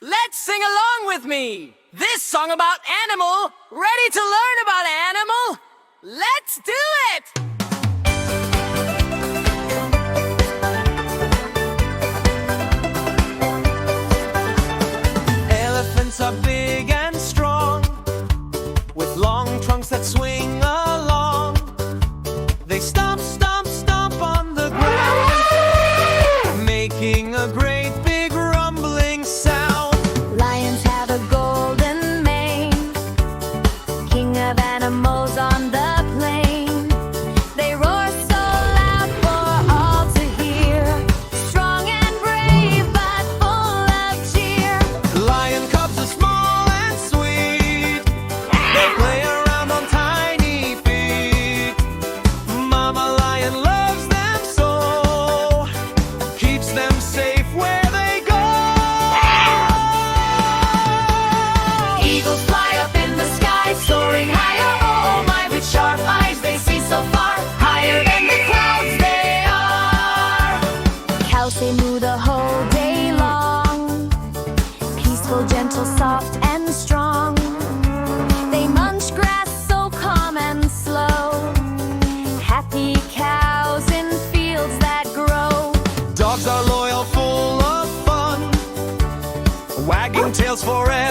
Let's sing along with me. This song about animal. Ready to learn about animal? Let's do it! Elephants are big and strong, with long trunks that swing along. They stomp, stomp, stomp on the ground, making a great big rumbling sound. Lions have a golden mane, king of animals on the plain. They roar so loud for all to hear, strong and brave but full of cheer. Lion cubs are small and sweet, they play around on tiny feet. Mama lion loves them so, keeps them safe where they go. Eagles fly up in the sky, soaring higher. Oh my, with sharp eyes they see so far, higher than the clouds they are. Cows they moo the whole day long, peaceful, gentle, soft and strong. They munch grass so calm and slow, happy cows in fields that grow. Dogs are loyal, full of fun, wagging tails forever.